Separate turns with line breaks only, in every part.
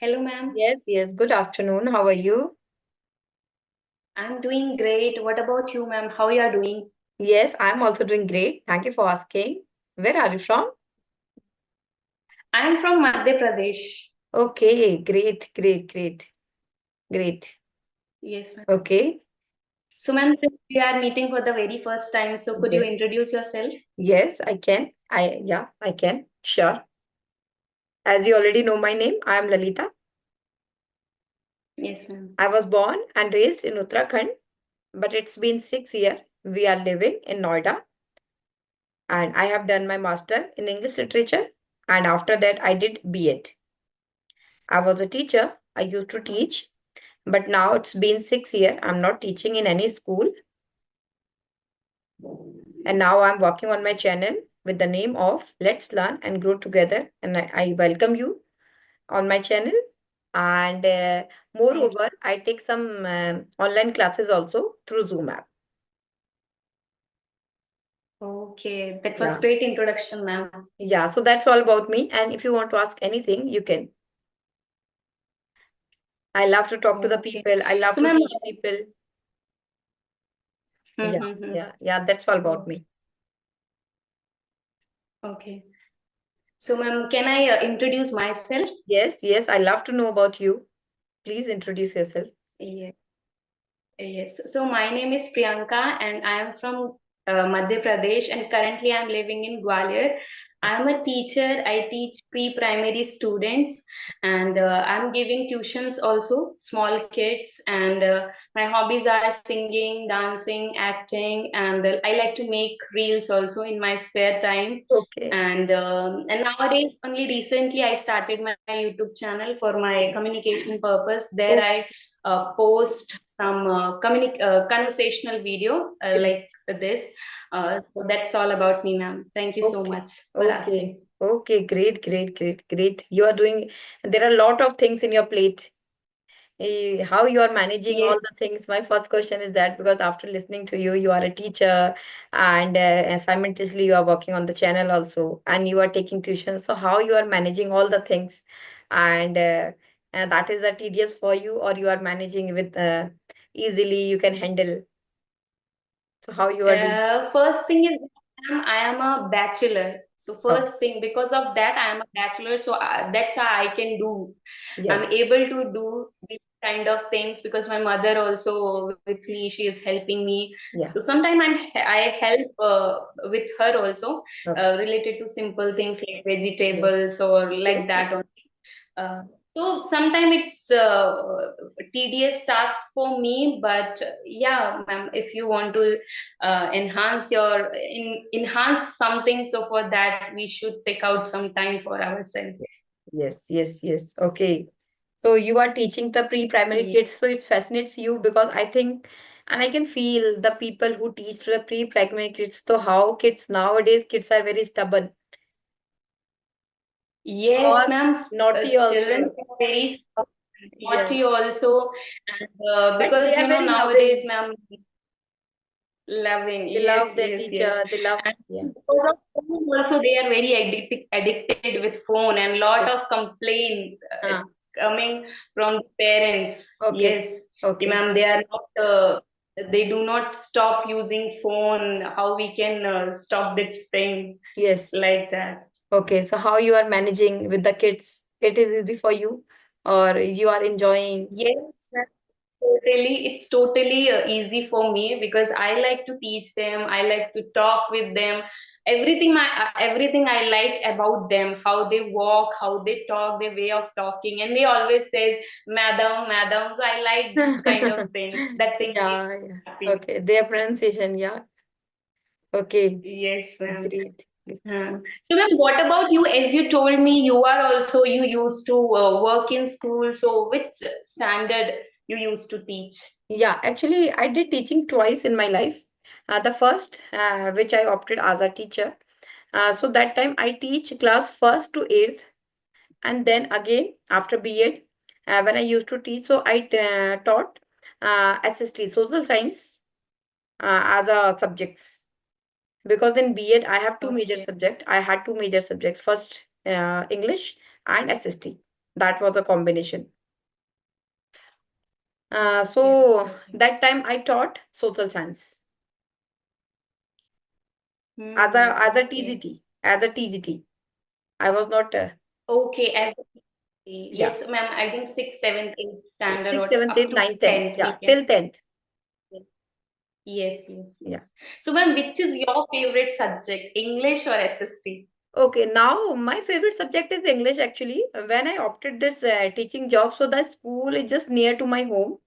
Hello, ma'am.
Yes, yes. Good afternoon. How are you?
I'm doing great. What about you, ma'am? How you are doing?
Yes, I'm also doing great. Thank you for asking. Where are you from?
I'm from Madhya Pradesh.
Okay, great, great, great, great.
Yes, ma'am.
Okay.
So, ma'am, since we are meeting for the very first time, so could you
Yes.
introduce yourself?
Yes, I can. I can. Sure. As you already know my name, I am Lalita.
Yes, ma'am.
I was born and raised in Uttarakhand, but it's been 6 years. We are living in Noida, and I have done my master in English literature, and after that I did B.Ed. I was a teacher. I used to teach. But now it's been 6 years. I'm not teaching in any school. And now I'm working on my channel with the name of Let's Learn and Grow Together. And I welcome you on my channel. And
Thank
moreover, I take some online classes also through Zoom app.
you. Okay, that was
Yeah.
great introduction, ma'am.
Yeah. So that's all about me. And if you want to ask anything, you can. I love to talk to the
Okay.
people. I love
So,
to
ma'am,
teach people. Yeah. Yeah. Yeah. That's all about
okay.
me.
Okay. So, ma'am, can I introduce myself?
Yes. Yes. I love to know about you. Please introduce yourself.
Yes. Yes. So my name is Priyanka and I am from Madhya Pradesh and currently I'm living in Gwalior. I'm a teacher. I teach pre-primary students and I'm giving tuitions also, small kids. And my hobbies are singing, dancing, acting, and I like to make reels also in my spare time.
Okay.
And nowadays, only recently, I started my YouTube channel for my communication purpose. There I post some conversational video
Okay.
like this. So that's all about me, ma'am. Thank you so
Okay.
much for
Okay.
asking.
Okay. Great. Great. Great. Great. You are doing, there are a lot of things in your plate. How you are managing all
Yes,
the things? My first question is that because after listening to you, you are a teacher and simultaneously you are working on the channel also and you are taking tuition. So how you are managing all the things and that is a tedious for you or you are managing with easily you can handle. So how you are doing?
First thing is I am a bachelor. So
Oh,
first thing, because of that, I am a bachelor. So that's how I can do.
yes.
I'm able to do these kind of things because my mother also with me. She is helping me.
Yeah.
So sometimes I help with her also
Okay.
related to simple things like
Yes.
vegetables or like
Yes.
that. Uh, so sometimes it's tedious task for me, but yeah, ma'am, if you want to enhance something, so for that we should take out some time for ourselves.
Yes, yes, yes. Okay. So you are teaching the pre-primary
Yeah.
kids, so it fascinates you because I think, and I can feel the people who teach to the pre-primary kids, so how kids nowadays, kids are very stubborn
Yes,
or
ma'am.
naughty
Children
also.
are very
Yes.
naughty also, and
But they
because
are very
nowadays,
loving.
ma'am, loving.
They
Yes,
love their
yes, yes.
teacher. They love,
And
yeah.
because of phone also, they are very addicted with phone, and lot
Yes.
of complaint
Ah,
coming from the parents.
okay.
Yes,
Okay.
ma'am. They are not. They do not stop using phone. How we can stop this thing
Yes.
like that?
Okay. So how you are managing with the kids? It is easy for you or you are enjoying?
Yes, ma'am. Totally, it's totally easy for me because I like to teach them. I like to talk with them. Everything I like about them, how they walk, how they talk, their way of talking, and they always says, "Madam, madam." So I like these kind of things. That thing makes
Yeah,
me
yeah.
happy.
Okay. Their pronunciation, yeah. Okay.
Yes, ma'am.
Great.
So, ma'am, what about you? As you told me, you used to work in school. So, which standard you used to teach?
Yeah, actually, I did teaching twice in my life. The first, which I opted as a teacher. So that time I teach class first to eighth, and then again after B.Ed, when I used to teach, so I taught SST, social science, as a subjects. Because in B.Ed I have two major
Okay.
subjects. I had two major subjects. First, English and SST. That was a combination.
Okay,
So
okay, okay.
that time I taught social science as a
Okay.
TGT, as a TGT. I was not
Okay, as
yeah,
yes, ma'am, I think sixth, seventh, eighth standard
sixth,
or
seventh,
up
eighth,
to
ninth, tenth.
10th
Yeah,
we can.
till 10th.
Yes, yes,
Yeah.
yes. So, ma'am, which is your favorite subject, English or SST?
Okay, now my favorite subject is English actually. When I opted this teaching job, so the school is just near to my home.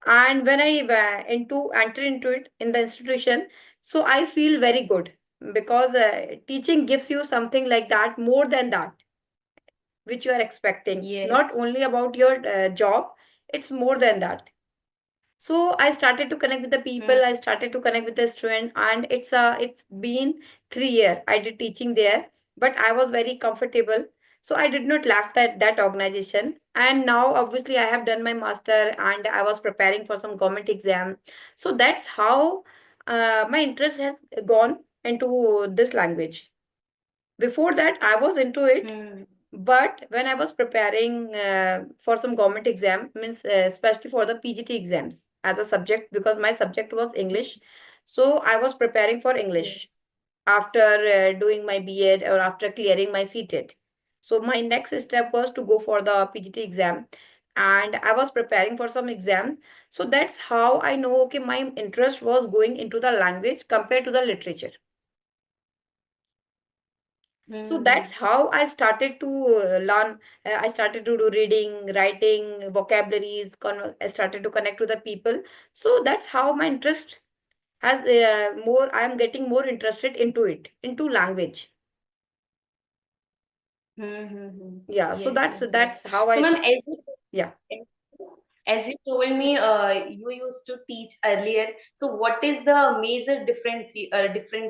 And when I enter into it in the institution, so I feel very good because teaching gives you something like that, more than that, which you are expecting. Not
Yes.
only about your job, it's more than that. So I started to connect with the
Hmm.
people. I started to connect with the student, and it's been 3 years I did teaching there, but I was very comfortable. So I did not left that organization. And now obviously I have done my master and I was preparing for some government exam. So that's how my interest has gone into this language. Before that, I was into it,
Hmm.
but when I was preparing for some government exam, means especially for the PGT exams as a subject, because my subject was English, so I was preparing for English
Yes.
after doing my B.Ed or after clearing my CTET. So my next step was to go for the PGT exam, and I was preparing for some exam. So that's how I know, okay, my interest was going into the language compared to the literature. So
Hmm.
that's how I started to learn. I started to do reading, writing, vocabularies. I started to connect to the people. So that's how my interest has more. I am getting more interested into it, into language.
Hmm. Hmm. Hmm.
Yeah. So
Yes, yes, yes.
that's how
So,
I
ma'am,
think. Yeah.
as you told me, you used to teach earlier. So, what is the major difference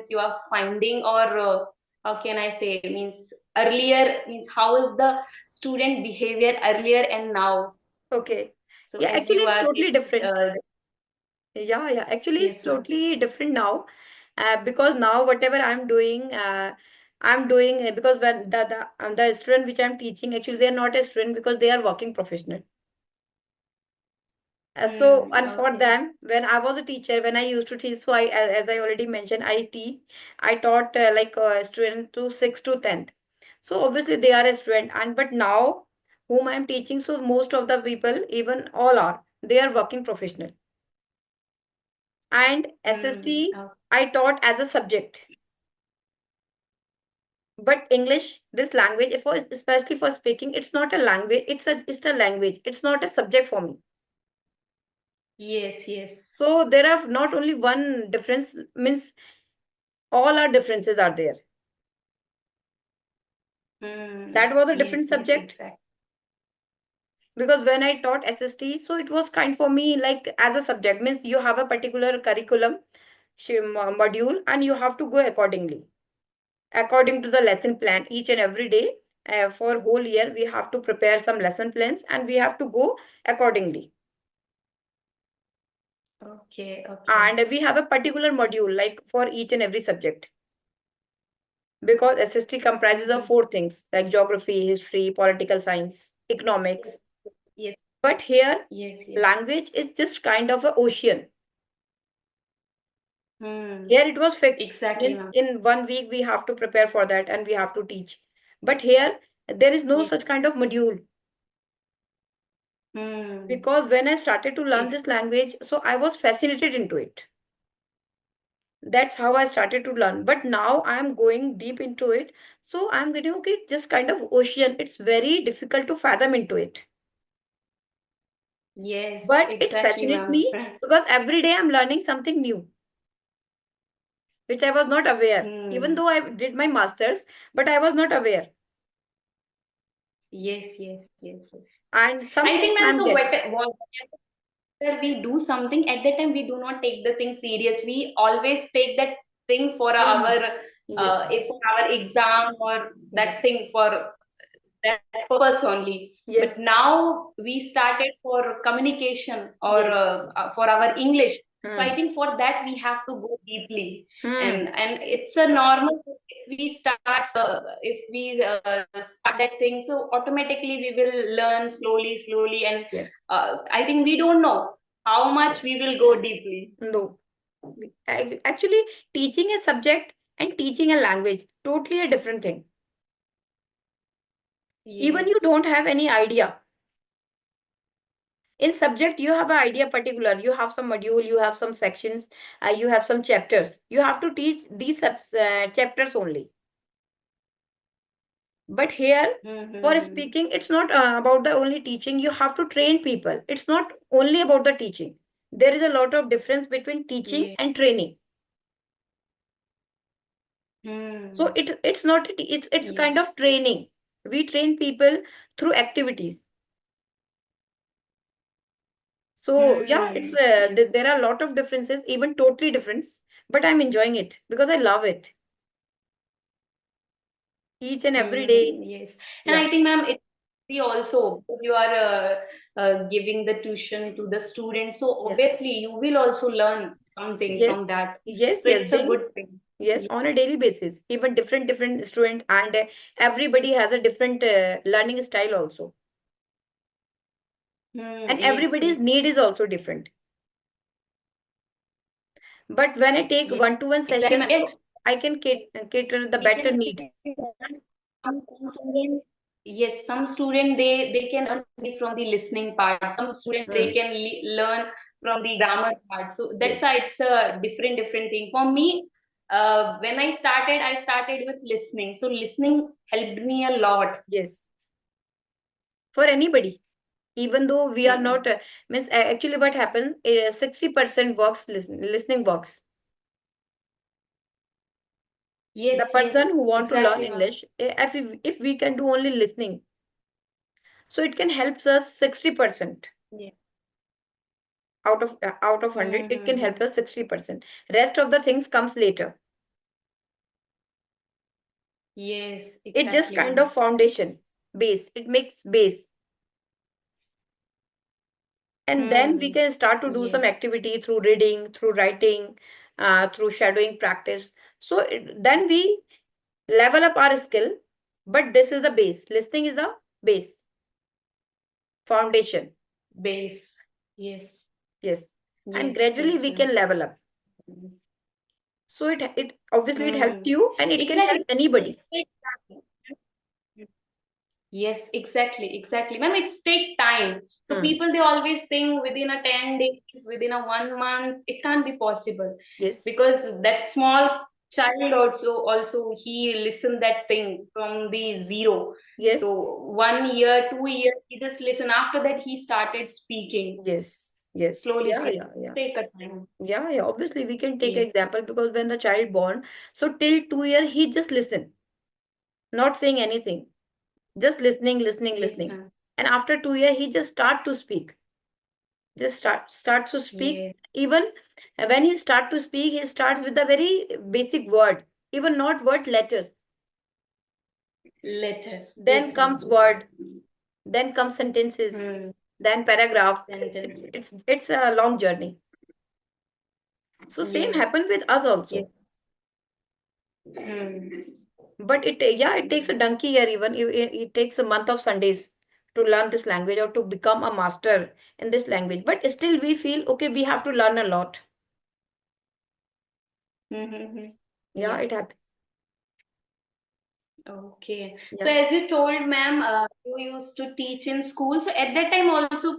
you are finding, or how can I say? Means earlier means how is the student behavior earlier and now?
Okay.
So,
Yeah.
as
Actually,
you
it's
are
totally
taking,
different. Yeah. Yeah. Actually, it's
yes, ma'am.
totally different now. Because now whatever I'm doing because when the student which I'm teaching, actually they are not a student because they are working professional. So,
Hmm.
and for
Okay.
them, when I was a teacher, when I used to teach, so as I already mentioned, I taught like a student to 6th to 10th. So obviously they are a student, and but now whom I'm teaching, so most of the people, even all are, they are working professional. And
Hmm.
SST, I taught as a subject, but English, this language, for especially for speaking, it's not a language. It's a language. It's not a subject for me.
Yes, yes.
So there are not only one difference, means all our differences are there.
Hmm.
That was a
Yes,
different
yes,
subject
exactly.
because when I taught SST, so it was kind for me like as a subject, means you have a particular curriculum module and you have to go accordingly, according to the lesson plan each and every day. For whole year, we have to prepare some lesson plans and we have to go accordingly.
Okay, okay.
And we have a particular module like for each and every subject because SST comprises of
Hmm.
4 things like geography, history, political science, economics.
Yes,
But here,
yes, yes.
language is just kind of a ocean.
Hmm.
Here it was fixed.
Exactly,
Means
ma'am.
in one week we have to prepare for that and we have to teach. But here there is no
Yes.
such kind of module.
Hmm.
Because when I started to learn
Ex
this language, so I was fascinated into it. That's how I started to learn. But now I'm going deep into it. So I'm getting okay, just kind of ocean. It's very difficult to fathom into it.
yes,
But it
exactly,
fascinates
ma'am.
me because every day I'm learning something new, which I was not aware. Even
Hmm.
though I did my master's, but I was not aware.
Yes, yes, yes, yes.
And some
I
things
think, ma'am,
I'm
so
getting.
whenever we do something, at that time we do not take the thing serious. We always take that thing for
Mhm.
our
Yes,
for our exam or that
yes,
thing for that purpose only. But
yes,
now we started for communication or
yes,
for our English. So I
Hmm.
think for that we have to go deeply,
Hmm.
and it's a normal thing. If we start that thing, so automatically we will learn slowly, slowly, and
Yes.
I think we don't know how much we will go deeply.
No. Actually, teaching a subject and teaching a language, totally a different thing. Even you
Yes.
don't have any idea. In subject, you have an idea particular. You have some module, you have some sections, you have some chapters. You have to teach these chapters only. But here, for
Mm-hmm.
speaking, it's not about the only teaching. You have to train people. It's not only about the teaching. There is a lot of difference between teaching
Yeah.
and training. So
Hmm.
it's not it's kind
Yes.
of training. We train people through activities. So yeah, it's
Hmm. Yes.
there are a lot of differences, even totally difference. But I'm enjoying it because I love it. Each and every day.
Yes. And
Yeah.
I think, ma'am, it's we also, because you are giving the tuition to the students, so
Yeah.
obviously you will also learn something
Yes.
from that.
Yes.
So
Yes.
it's a
Daily.
good thing.
Yes.
Ye-
On a daily basis, even different student, and everybody has a different learning style also, and
Yes,
everybody's
yes.
need is also different. But when I take
Yes,
one-to-one
exactly,
session,
ma'am. Yes,
so I can cater the
we can
better
say
need.
that some student, yes, some student they can learn from the listening part. Some student they
Hmm.
can learn from the grammar part. So that's
Yes.
why it's a different thing. For me, when I started with listening. So listening helped me a lot.
Yes. For anybody, even though we are
Mm.
not means actually what happens 60% works listening works. The
Yes,
person
yes,
who want to learn
exactly, ma'am.
English, if we can do only listening, so it can helps us 60%.
Yeah.
Out of 100 it can help
Mm-hmm.
us 60%. Rest of the things comes later.
Yes,
It just
exactly,
kind of
ma'am.
foundation, base, it makes base, and then we
Hmm.
can start to do some
Yes.
activity through reading, through writing, through shadowing practice. So then we level up our skill, but this is the base. Listening is the base, foundation.
Base. Yes.
Yes. And
Yes,
gradually
yes,
we
ma'am.
can level up. So it obviously it helped
Hmm.
you and it can help
Exactly.
anybody.
It's take time. Yes, exactly, exactly. Ma'am, it's take time. So
Hmm.
people they always think within a 10 days, within a 1 month, it can't be possible
Yes.
because that small child also he listened that thing from the zero.
Yes.
So 1 year, 2 years, he just listened. After that, he started speaking
Yes. Yes.
slowly,
Yeah,
slowly.
yeah, yeah.
Take a time.
Yeah, yeah. Obviously we can take
Yes,
example because when the child born, so till 2 year he just listen, not saying anything, just listening, listening,
yes,
listening.
ma'am.
And after 2 year he just start to speak, just start to speak.
Yes,
Even when he start to speak, he starts with a very basic word, even not word, letters.
letters.
Then
Yes,
comes
ma'am.
word, then comes sentences,
Hmm.
then paragraph. it's
Sentence.
it's it's a long journey. So same
Yes,
happened with us
yes.
also.
Hmm.
But it takes a
Yes.
donkey year, even it takes a month of Sundays to learn this language or to become a master in this language. But still we feel okay, we have to learn a lot.
Mm-hmm.
Yeah, it
Yes.
happens.
Okay. So
Yeah.
as you told, ma'am, you used to teach in school. So at that time also,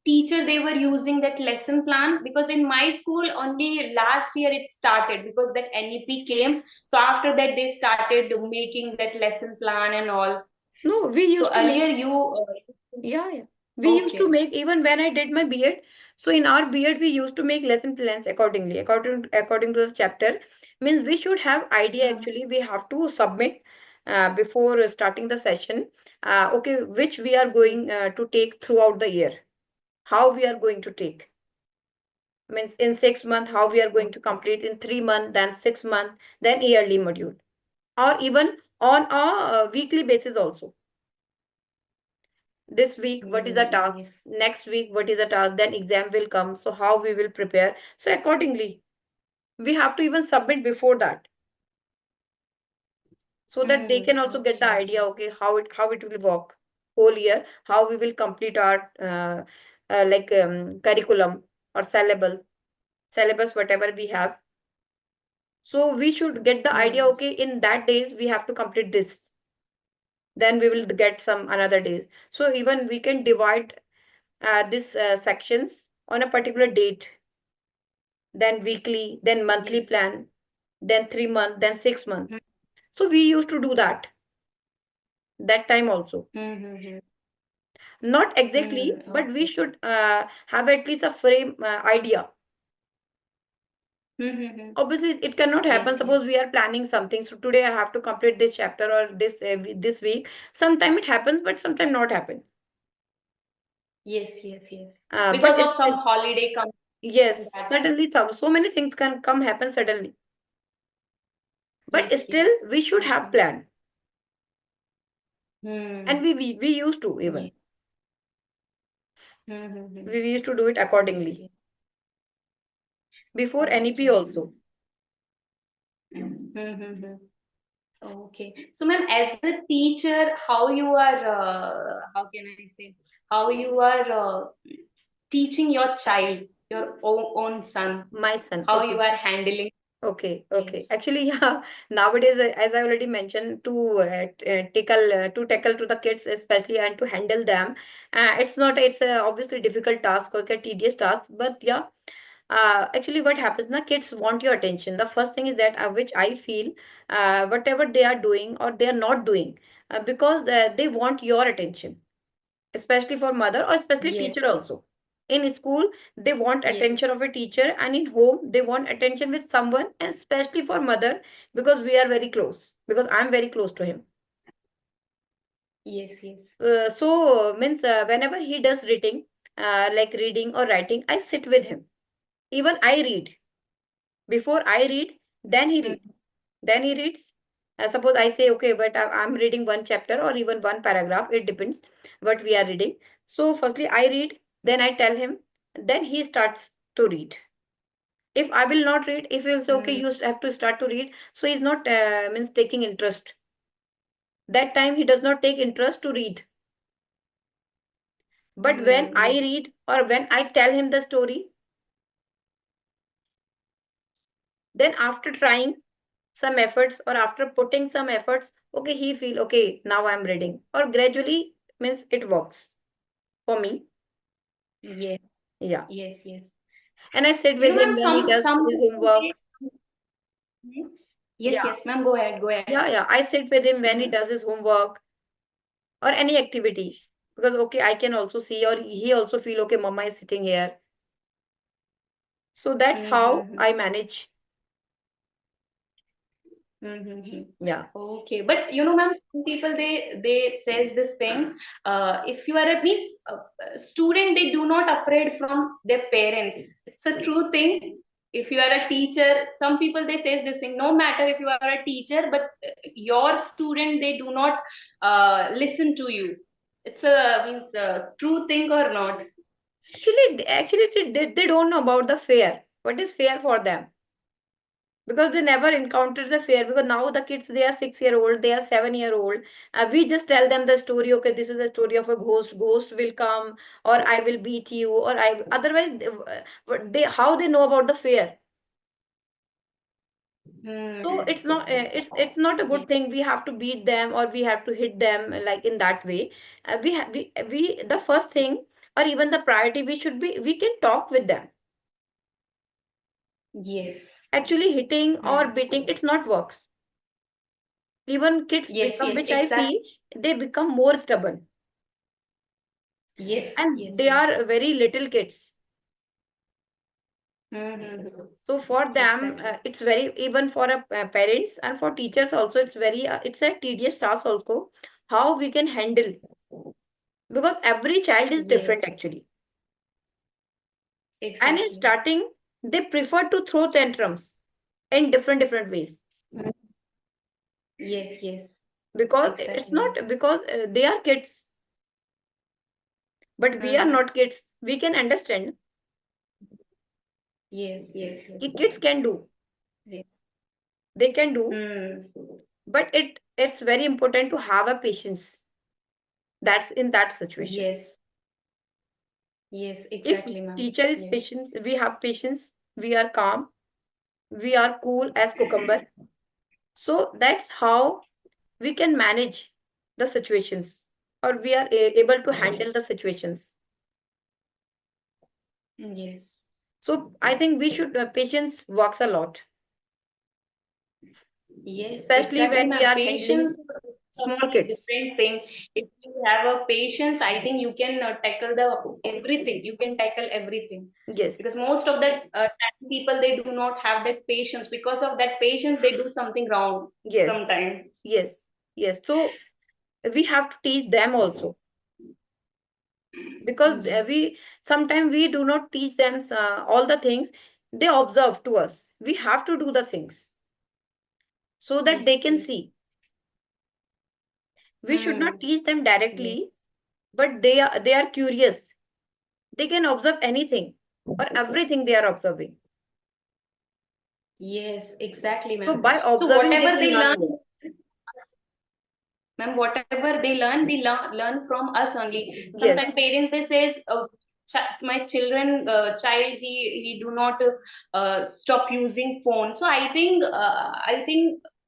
teacher they were using that lesson plan because in my school only last year it started because that NEP came. So after that they started making that lesson plan and all.
No, we
So
used to make.
earlier you.
Yeah, yeah. We used to
Okay.
make, even when I did my B.Ed. So in our B.Ed, we used to make lesson plans accordingly, according to the chapter. Means we should have idea
Hmm.
actually. We have to submit before starting the session. Okay, which we are going to take throughout the year. How we are going to take. Means in 6 months, how we are going to
Okay.
complete in 3 months, then 6 months, then yearly module, or even on a weekly basis also. This week what is the task,
Yes.
next week what is the task, then exam will come, so how we will prepare. So accordingly we have to even submit before that, so that they can also get the
Okay.
idea, okay, how it will work whole year, how we will complete our curriculum or syllabus whatever we have. So we should get the idea,
Hmm.
okay, in that days we have to complete this, then we will get some another days. So even we can divide this sections on a particular date, then weekly, then monthly
Yes.
plan, then 3 month, then 6 month. So we used to do that time also.
Mm-hmm.
Not exactly, but we
Okay.
should have at least a frame idea.
Mm-hmm.
Obviously it cannot
Yes,
happen,
yes.
suppose we are planning something, so today I have to complete this chapter or this week. Sometime it happens, but sometime not happen.
Yes, yes, yes.
But
Because of
it's
some holiday comes in
yes,
that.
suddenly so many things can come happen suddenly, but
Yes,
still
yes.
we should have
Okay.
plan. And
Hmm.
we used to
Yeah.
even
Mm-hmm.
we used to do it
Yes,
accordingly
yes.
before NEP
Okay.
also.
Mm-hmm. Okay. So, ma'am, as a teacher, how you are, how can I say, how you are teaching your child, your own son,
My son,
how you
okay.
are handling?
Okay, okay.
Yes.
Actually, yeah, nowadays, as I already mentioned, to tackle to the kids especially and to handle them, it's a obviously difficult task, okay, tedious task, but yeah, actually what happens now, kids want your attention. The first thing is that which I feel, whatever they are doing or they are not doing, because they want your attention, especially for mother or especially
Yes.
teacher also. In school they want
Yes.
attention of a teacher, and in home they want attention with someone, and especially for mother, because we are very close, because I'm very close to him.
Yes. Yes.
So means whenever he does reading, like reading or writing, I sit with him. Even I read. Before I read, then he read. Then he reads. Suppose I say, okay, but I'm reading one chapter or even one paragraph. It depends what we are reading. So firstly, I read. Then I tell him. Then he starts to read. If I will not read, if he'll say, okay,
Mm.
you have to start to read. So he's not means taking interest. That time he does not take interest to read. But when I
Yes.
read or when I tell him the story, then after trying some efforts or after putting some efforts, okay, he feel okay, now I'm reading, or gradually means it works for me.
Yes.
Yeah.
Yes. Yes.
And I sit
You
with
know,
him
ma'am,
when he does
some
his
people
homework.
they. Mhm. Yes.
Yeah.
Yes, ma'am. Go ahead. Go ahead.
Yeah, I sit with him when he
Mm-hmm.
does his homework or any activity, because okay, I can also see, or he also feel okay, mama is sitting here. So that's how
Mm-hmm.
I manage.
Mm-hmm.
Yeah.
Okay, but you know, ma'am, some people they says this thing. If you are a means student, they do not afraid from their parents. It's a true thing. If you are a teacher, some people they says this thing. No matter if you are a teacher, but your student they do not listen to you. It's a means true thing or not?
Actually they don't know about the fear, what is fear for them, because they never encountered the fear. Because now the kids, they are 6 year old, they are 7 year old, we just tell them the story, okay, this is the story of a ghost will come, or I will beat you, or I otherwise they how they know about the fear. So
Hmm.
it's not it's not a good
Yes.
thing, we have to beat them or we have to hit them like in that way. We the first thing, or even the priority, we should be, we can talk with them.
Yes.
Actually hitting or
Hmm.
beating, it's not works. Even kids
Yes.
become,
Yes.
which I
Exactly.
feel, they become more stubborn,
Yes.
and
Yes.
they
Yes.
are very little kids.
Mm-hmm.
So for them
Exactly.
it's very, even for parents and for teachers also, it's very it's a tedious task also, how we can handle, because every child is different
Yes.
actually. And in
Exactly.
starting, they prefer to throw tantrums in different ways,
Mm. Yes, yes,
because it's
exactly.
not because they are kids. But we are
Mm-hmm.
not kids. We can understand.
Yes, yes, yes.
Kids can do.
Yes.
They can do.
Mm.
But it's very important to have a patience. That's in that situation.
Yes. Yes,
If
exactly, ma'am.
teacher is
Yes.
patience, we have patience, we are calm, we are cool as cucumber. So that's how we can manage the situations, or we are able to handle the situations.
Yes.
So I think we should, patience works a lot,
Yes,
especially
exactly,
when we
ma'am.
are
Patience
handling
is a
small
totally
kids.
different thing. If you have a patience, I think you can tackle the everything. You can tackle everything.
Yes,
Because most of the time people they do not have that patience. Because of that patience, they do something wrong
yes,
sometimes.
yes, yes. So we have to teach them also, because
Yes.
we sometimes we do not teach them all the things. They observe to us. We have to do the things so that they
Yes.
can
Yes.
see. We should not
Hmm.
teach them
Yes.
directly, but they are curious. They can observe anything or everything they are observing.
Yes, exactly,
So
ma'am.
by
So
observing, they
whatever
will
they
learn
learn,
more.
ma'am, whatever they learn from us only. Sometimes
Yes,
parents they says, my child he do not stop using phone. So I think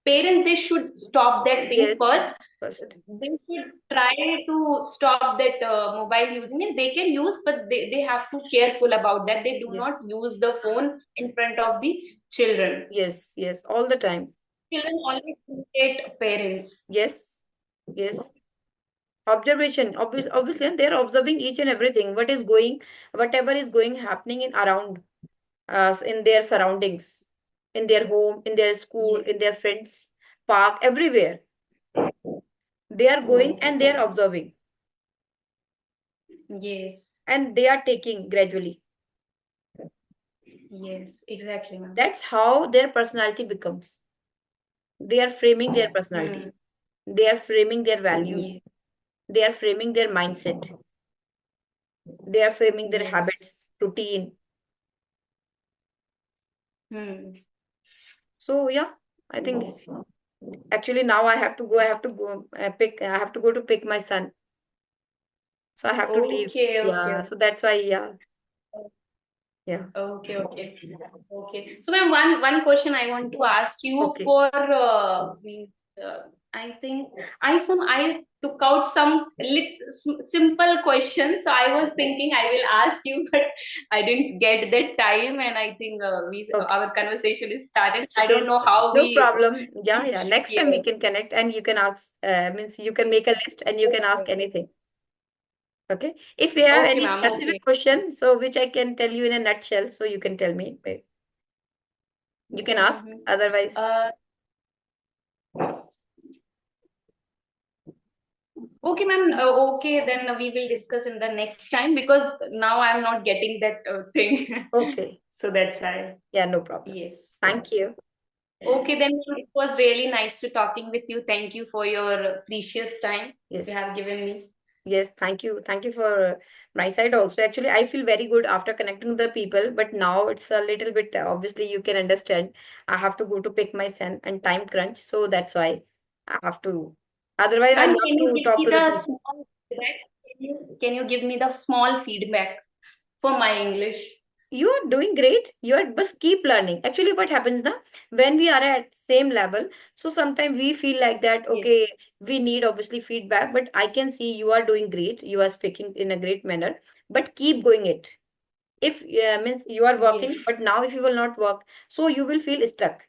parents they should stop that thing
yes.
first.
First,
They should try to stop that mobile using it. They can use, but they have to careful about that. They do not
yes,
use the phone in front of the children.
yes, yes. All the time.
Children always imitate parents.
Yes, yes. Observation. Obviously, they are observing each and everything. Whatever is going happening in around in their surroundings, in their home, in their school,
Yes,
in their friends, park, everywhere. They are going
yes,
and they are observing,
yes,
and they are taking gradually.
yes, exactly, ma'am.
That's how their personality becomes. They are framing their personality.
Hmm.
They are framing their values.
Yes,
They are framing their mindset. They are framing their
yes.
habits, routine.
Hmm.
So yeah, I think
Yes.
actually now I have to go. I have to go pick. I have to go to pick my son. So I have to leave.
Okay,
Yeah.
okay.
So that's why. Yeah. Yeah.
Okay, okay, okay. So, ma'am, one question I want to ask you
Okay.
for I think I took out some simple questions. So I was thinking I will ask you, but I didn't get that time, and I think we
Okay.
our conversation is started. I don't
Okay.
know how
No
we
problem. Yeah. Yeah.
reached
Next time we
here.
can connect and you can ask. Means you can make a list and you can ask
Okay,
anything. Okay. If you have
okay,
any
ma'am. Okay.
specific question, so which I can tell you in a nutshell, so you can tell me. You can ask.
Mm-hmm.
Otherwise,
Okay, ma'am. Okay, then we will discuss in the next time because now I'm not getting that thing.
okay.
So that's why.
Yeah, no problem.
Yes.
Thank you.
Okay, then it was really nice to talking with you. Thank you for your precious time you
Yes.
have given me.
Yes, thank you. Thank you for my side also. Actually, I feel very good after connecting with the people, but now it's a little bit, obviously, you can understand. I have to go to pick my son and time crunch, so that's why I have to. Otherwise, I
Ma'am,
love
can you
to
give
talk
me
to the
the
people.
small feedback? Can you give me the small feedback for my English?
You are doing great. You are just keep learning. Actually, what happens now when we are at same level, so sometimes we feel like that,
Yes.
okay, we need obviously feedback, but I can see you are doing great. You are speaking in a great manner, but keep going it. If means you are
Yes.
working, but now if you will not work, so you will feel stuck.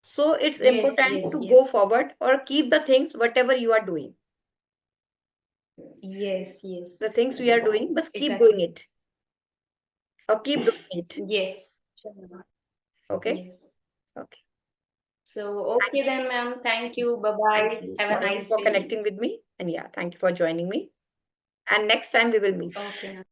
So it's
Yes.
important
Yes.
to go
Yes.
forward or keep the things whatever you are doing,
Yes. Yes.
the things we are doing, but keep
Exactly.
doing it or keep doing it.
Yes. Sure, ma'am.
Okay.
Yes.
Okay.
So,
Thank
okay then, ma'am. Thank
you.
you. Bye
Thank
bye.
you.
Have a
Thank you
nice
for
day.
connecting with me. And yeah, thank you for joining me. And next time we will meet.
Okay, ma'am.